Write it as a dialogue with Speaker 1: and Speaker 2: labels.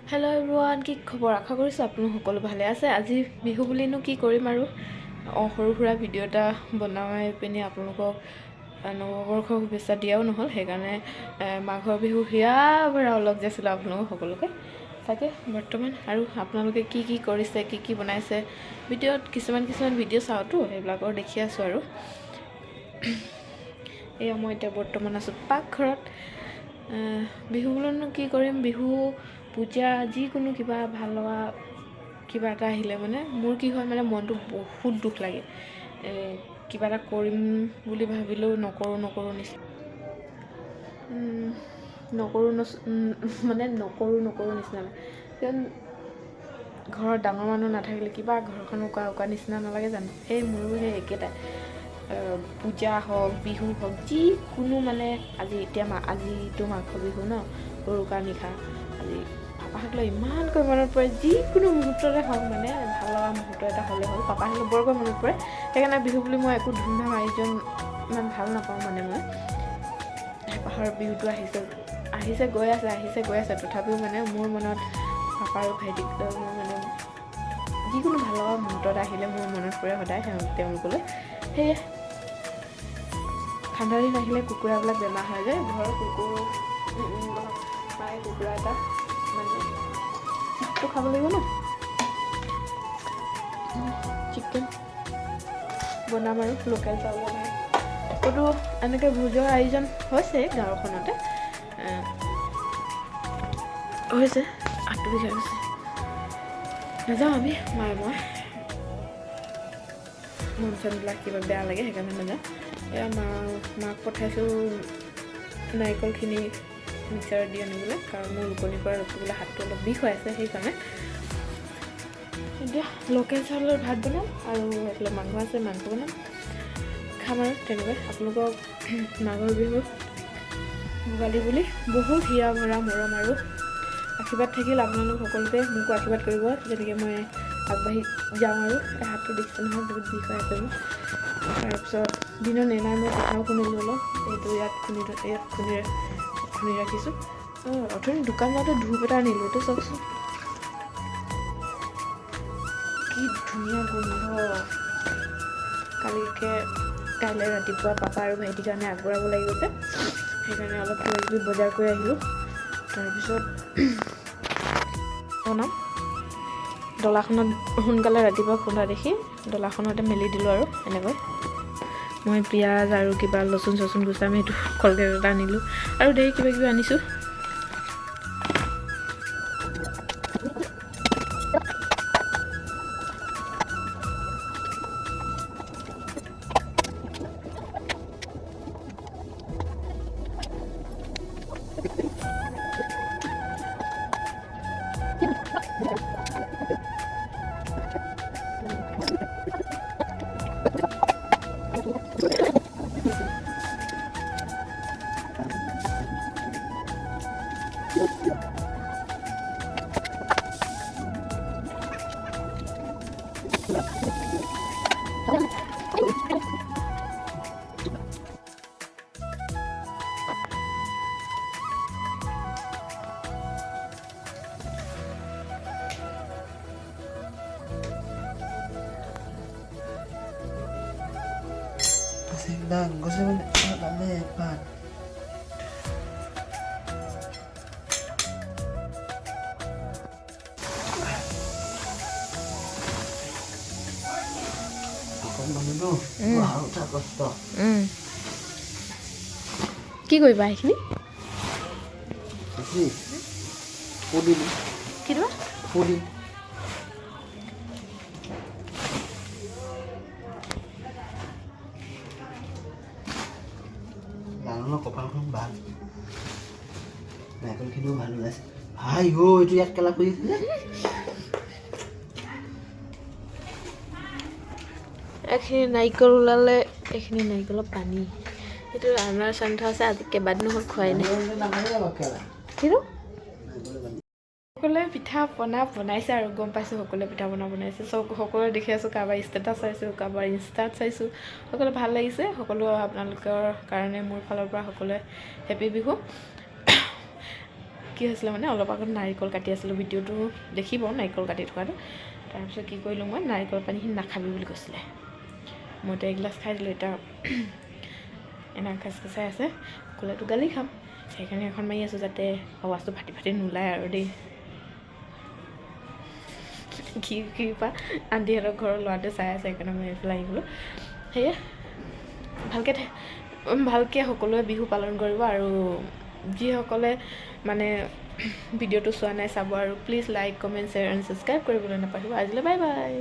Speaker 1: Hello' everyone, কি খবৰ? আশা কৰিছোঁ আপোনালোক সকলো ভালে আছে। আজি বিহু বুলিনো কি কৰিম আৰু সৰু সুৰা ভিডিঅ' এটা বনাই পিনি আপোনালোকক নৱবৰ্ষৰ শুভেচ্ছা দিয়াও নহ'ল। সেইকাৰণে মাঘৰ বিহু হিয়া ভৰা অলপ যাইছিলোঁ আপোনালোকক সকলোকে তাকে বৰ্তমান। আৰু আপোনালোকে কি কি কৰিছে, কি কি বনাইছে, ভিডিঅ'ত কিছুমান ভিডিঅ' চাওঁতো, সেইবিলাকৰ দেখি আছোঁ। আৰু এয়া মই এতিয়া বৰ্তমান আছোঁ পাকঘৰত। বিহু বুলিনো কি কৰিম, বিহু পূজা যিকোনো কিবা ভাল লগা কিবা এটা আহিলে মানে মোৰ কি হয়, মানে মনটো বহুত দুখ লাগে। কিবা এটা কৰিম বুলি ভাবিলেও নকৰোঁ নিচিনা নকৰোঁ নিচিনা কাৰণ ঘৰত ডাঙৰ মানুহ নাথাকিলে কিবা ঘৰখন উকা নিচিনা নালাগে জানো? সেই মোৰো সেই একেটাই। পূজা হওক, বিহু হওক, যিকোনো মানে আজিতো মাঘৰ বিহু ন, উৰুকা নিশা। আজি পাপাহঁতলৈ ইমানকৈ মনত পৰে, যিকোনো মুহূৰ্ততে হওক, মানে ভাল লগা মুহূৰ্ত এটা হ'লে হ'ল পাপাহঁতলৈ বৰকৈ মনত পৰে। সেইকাৰণে বিহু বুলি মই একো ধুমধাম আয়োজন ইমান ভাল নাপাওঁ। মানে মই পাপাৰ বিহুটো আহিছে গৈ আছে, তথাপিও মানে মোৰ মনত পাপা আৰু ভাইটিক মোৰ মানে যিকোনো ভাল লগা মুহূৰ্ত এটা আহিলে মোৰ মনত পৰে সদায় তেওঁলোকলৈ। সেয়ে ঠাণ্ডা দিন আহিলে কুকুৰাবিলাক বেমাৰ হৈ যায়। ঘৰৰ মায়ে কুকুৰা এটা মানে চিকেনটো খাব লাগিব ন, চিকেন বনাম আৰু লোকেল চাউল বনাই ক'তো এনেকৈ ভোজৰ আয়োজন হৈছে গাঁওখনতে হৈছে। আঁতৰি বিষাই গৈছে, নাযাওঁ আমি মায়ে মই মন চনবিলাক কিবা বেয়া লাগে, সেইকাৰণে নাযাওঁ। এয়া মাক পঠাইছোঁ নাৰিকলখিনি মিক্সাৰত দি আনিবলৈ, কাৰণ মোৰ ৰুকনিৰ পৰা ৰখিবলৈ হাতটো অলপ বিষ হৈ আছে। সেইকাৰণে এতিয়া লোকেল চাউলৰ ভাত বনাম আৰু এইফালে মাংস আছে, মাংস বনাম, খাম আৰু তেনেকৈ। আপোনালোকক মাঘৰ বিহু ভোগালী বুলি বহুত হিয়া ভৰা মৰম আৰু আশীৰ্বাদ থাকিল। আপোনালোক সকলোকে মোকো আশীৰ্বাদ কৰিব, যেনেকৈ মই আগবাঢ়ি যাওঁ। আৰু হাতটো দেখিছে নহয়, বহুত বিষ হৈ আছে মোৰ। তাৰপিছত দিনৰ নেনাই মই কথাও শুনিলোঁ অলপ, এইটো ইয়াত খুন্দি ৰাখিছোঁ। অথনি দোকান যাওঁতে ধূপ এটা আনিলোঁ, এইটো চাওকচোন কি ধুনীয়া গোন্ধ। কাইলৈ ৰাতিপুৱা পাপা আৰু ভাইটিৰ কাৰণে আগবঢ়াব লাগিব যে, সেইকাৰণে অলপ কিবাকিবি বজাৰ কৰি আহিলোঁ। তাৰপিছত বনাম। ডলাখনত সোনকালে ৰাতিপুৱা খুন্দা দেখি ডলাখনতে মেলি দিলোঁ। আৰু এনেকৈ মই পিঁয়াজ আৰু কিবা লচুন গুচাম, সেইটো কলগেট এটা আনিলোঁ আৰু ধেৰ কিবাকিবি আনিছোঁ।
Speaker 2: Lang, gusto mo lepat. Ako manino. Wow, tapos to.
Speaker 1: কি কৰিবা এইখিনি?
Speaker 2: Pudin.
Speaker 1: কি দিবা?
Speaker 2: Pudin. Nó কপাল খন ভাল নাইকল খিনিও ভাল ওলাইছে ভাই। এইটো ইয়াত কেলা কৰিছিলে।
Speaker 1: এইখিনি নাৰিকল ওলালে, এইখিনি নাৰিকলৰ পানী, সেইটো আমাৰ চান্থ আছে। আজি কেইবাদিনো হ'ল খোৱাই নাই। কিন্তু সকলোৱে পিঠা পনা বনাইছে আৰু গম পাইছোঁ, সকলোৱে পিঠা পনা বনাইছে। সকলোৱে দেখি আছোঁ, কাৰোবাৰ ষ্টেটাছ চাইছোঁ, কাৰোবাৰ ইনষ্টাত চাইছোঁ, সকলোৱে ভাল লাগিছে। সকলো আপোনালোকৰ কাৰণে মোৰ ফালৰ পৰা সকলোৱে হেপী বিহু। কি হৈছিলে মানে অলপ আগত নাৰিকল কাটি আছিলোঁ, ভিডিঅ'টো দেখিব নাৰিকল কাটি থকাটো। তাৰপিছত কি কৰিলোঁ, মই নাৰিকল পানীখিনি নাখাবি বুলি কৈছিলে, মইতো এগিলাচ খাই দিলোঁ। এতিয়া এনে খাচখাচাই আছে, ক'লেতো গালি খাম, সেইকাৰণে এখন মাৰি আছোঁ যাতে আৱাজটো ফাটি ফাটি নোলায় আৰু দেই। খিৰিকীৰ পৰা আণ্টিহঁতৰ ঘৰৰ ল'ৰাটোৱে চাই আছে, সেইকাৰণে মই এইফালে আহি গ'লোঁ। সেয়ে ভালকৈ সকলোৱে বিহু পালন কৰিব, আৰু যিসকলে মানে ভিডিঅ'টো চোৱা নাই চাব, আৰু please like, comment, share and subscribe কৰিবলৈ নাপাহৰিব। আজিলৈ বাই বাই।